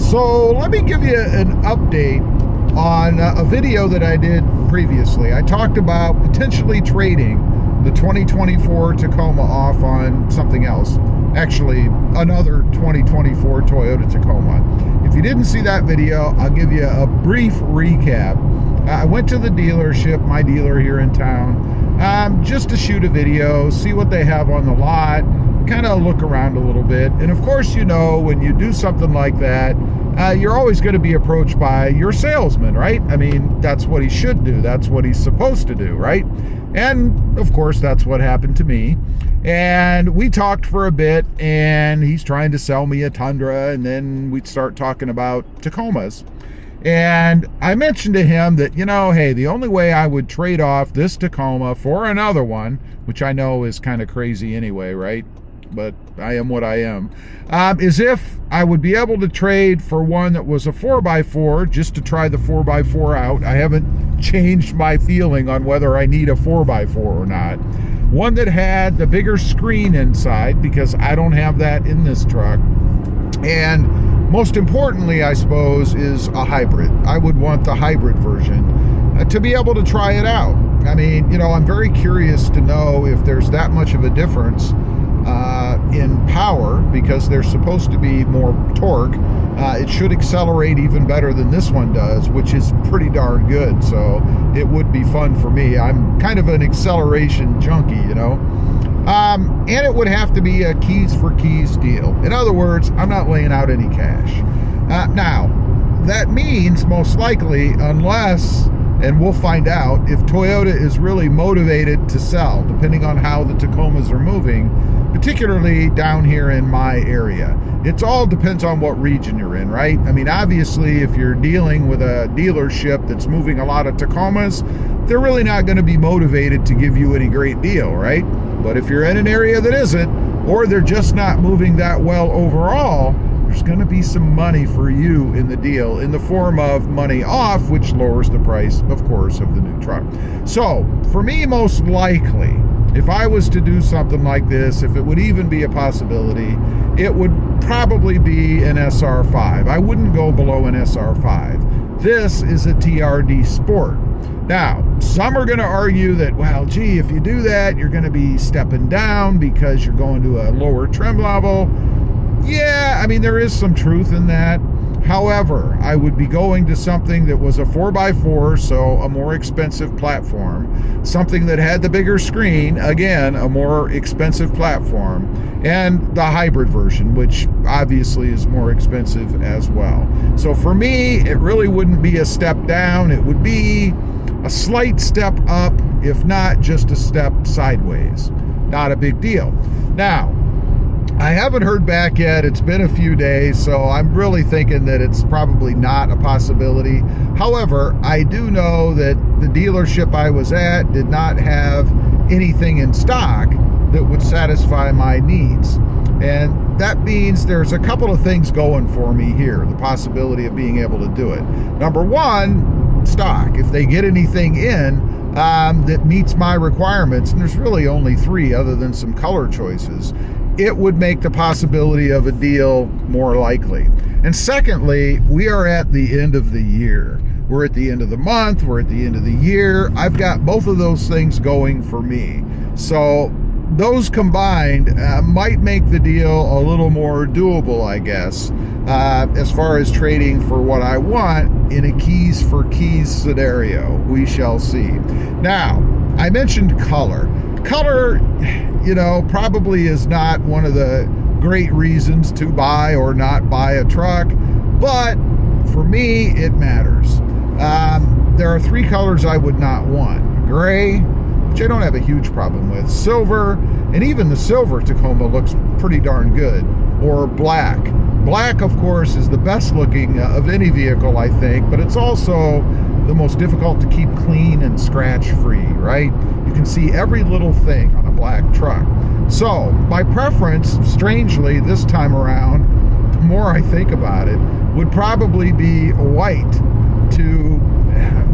So let me give you an update on a video that I did previously. I talked about potentially trading the 2024 Tacoma off on something else. Actually, another 2024 Toyota Tacoma. If you didn't see that video, I'll give you a brief recap. I went to the dealership, my dealer here in town, just to shoot a video, see what they have on the lot, kind of look around a little bit. And of course, you know, when you do something like that, you're always going to be approached by your salesman, right? I mean, that's what he should do. That's what he's supposed to do, right? And of course, that's what happened to me. And we talked for a bit, and he's trying to sell me a Tundra, and then we'd start talking about Tacomas. And I mentioned to him that, you know, hey, the only way I would trade off this Tacoma for another one, which I know is kind of crazy anyway, right? But I am what I am, is if I would be able to trade for one that was a 4x4, just to try the 4x4 out. I haven't changed my feeling on whether I need a 4x4 or not. One that had the bigger screen inside, because I don't have that in this truck. And most importantly, I suppose, is a hybrid. I would want the hybrid version to be able to try it out. I mean, you know, I'm very curious to know if there's that much of a difference in power, because there's supposed to be more torque. It should accelerate even better than this one does, which is pretty darn good. So it would be fun for me. I'm kind of an acceleration junkie, you know. And it would have to be a keys for keys deal. In other words, I'm not laying out any cash. Now, that means most likely, unless, and we'll find out, if Toyota is really motivated to sell, depending on how the Tacomas are moving, particularly down here in my area. It all depends on what region you're in, right? I mean, obviously, if you're dealing with a dealership that's moving a lot of Tacomas, they're really not going to be motivated to give you any great deal, right? But if you're in an area that isn't, or they're just not moving that well overall, there's going to be some money for you in the deal in the form of money off, which lowers the price, of course, of the new truck. So for me, most likely, if I was to do something like this, if it would even be a possibility, it would probably be an SR5. I wouldn't go below an SR5. This is a TRD Sport. Now, some are going to argue that, well, gee, if you do that, you're going to be stepping down because you're going to a lower trim level. Yeah, I mean, there is some truth in that. However, I would be going to something that was a 4x4, so a more expensive platform, something that had the bigger screen, again, a more expensive platform, and the hybrid version, which obviously is more expensive as well. So for me, it really wouldn't be a step down. It would be a slight step up, if not just a step sideways. Not a big deal. Now, I haven't heard back yet. It's been a few days, so I'm really thinking that it's probably not a possibility. However, I do know that the dealership I was at did not have anything in stock that would satisfy my needs. And that means there's a couple of things going for me here, the possibility of being able to do it. Number one, stock. If they get anything in that meets my requirements, and there's really only 3 other than some color choices, it would make the possibility of a deal more likely. And secondly, we are at the end of the year. We're at the end of the month, we're at the end of the year. I've got both of those things going for me. So those combined might make the deal a little more doable, I guess, as far as trading for what I want in a keys for keys scenario. We shall see. Now, I mentioned color. Color, you know, probably is not one of the great reasons to buy or not buy a truck, but for me, it matters. There are 3 colors I would not want. Gray, which I don't have a huge problem with. Silver, and even the silver Tacoma looks pretty darn good. Or black. Black, of course, is the best looking of any vehicle, I think, but it's also the most difficult to keep clean and scratch free, right? You can see every little thing on a black truck. So my preference, strangely, this time around, the more I think about it, would probably be white, to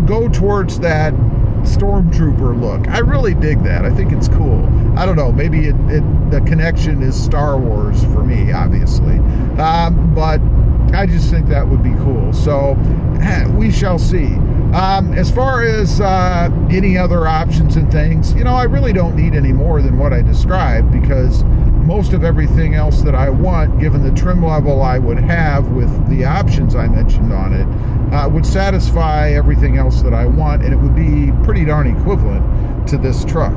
go towards that stormtrooper look. I really dig that. I think it's cool. I don't know, maybe the connection is Star Wars for me, obviously. But I just think that would be cool. So we shall see. As far as any other options and things, you know, I really don't need any more than what I described, because most of everything else that I want, given the trim level I would have with the options I mentioned on it, would satisfy everything else that I want, and it would be pretty darn equivalent to this truck.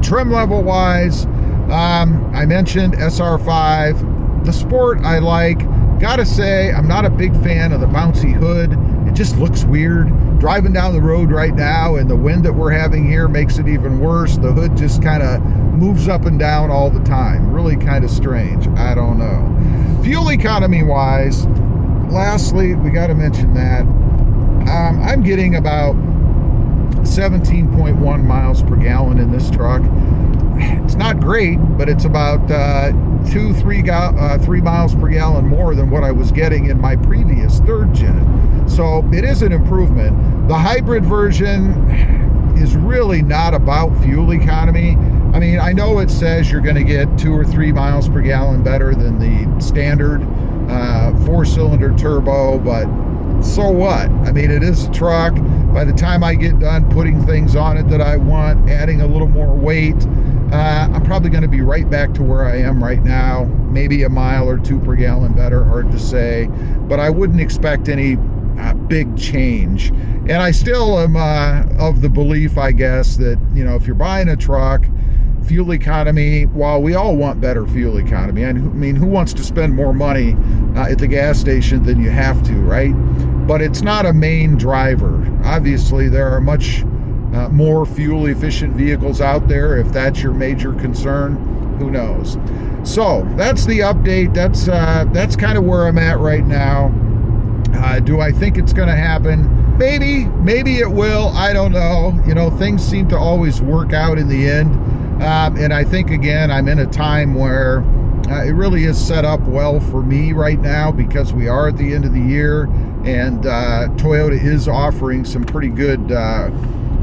Trim level wise, I mentioned SR5. The Sport I like. Gotta say, I'm not a big fan of the bouncy hood. It just looks weird. Driving down the road right now, and the wind that we're having here makes it even worse. The hood just kind of moves up and down all the time. Really kind of strange. I don't know. Fuel economy wise, lastly, we got to mention that I'm getting about 17.1 miles per gallon in this truck. It's not great, but it's about 3 miles per gallon more than what I was getting in my previous third gen. So it is an improvement. The hybrid version is really not about fuel economy. I mean, I know it says you're going to get 2 or 3 miles per gallon better than the standard 4-cylinder turbo, but so what? I mean, it is a truck. By the time I get done putting things on it that I want, adding a little more weight, I'm probably going to be right back to where I am right now. Maybe a mile or 2 per gallon better, hard to say, but I wouldn't expect any big change. And I still am of the belief, I guess, that, you know, if you're buying a truck, fuel economy, while we all want better fuel economy, and I mean, who wants to spend more money at the gas station than you have to, right? But it's not a main driver. Obviously, there are much more fuel efficient vehicles out there. If that's your major concern, who knows? So that's the update. That's kind of where I'm at right now. Do I think it's going to happen? Maybe it will. I don't know. You know, things seem to always work out in the end. And I think, again, I'm in a time where it really is set up well for me right now, because we are at the end of the year, and Toyota is offering some pretty good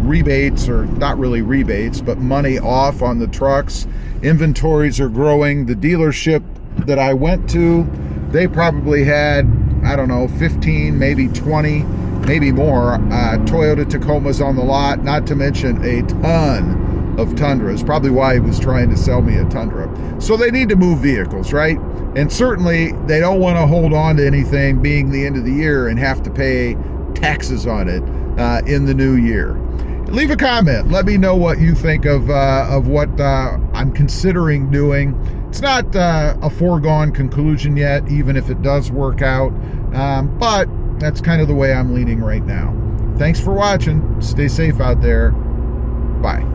rebates, or not really rebates, but money off on the trucks. Inventories are growing. The dealership that I went to, they probably had, I don't know, 15, maybe 20, maybe more Toyota Tacomas on the lot, not to mention a ton of Tundras. Probably why he was trying to sell me a Tundra. So they need to move vehicles, right? And certainly they don't want to hold on to anything being the end of the year and have to pay taxes on it in the new year. Leave a comment. Let me know what you think of what I'm considering doing. It's not a foregone conclusion yet, even if it does work out. But that's kind of the way I'm leaning right now. Thanks for watching. Stay safe out there. Bye.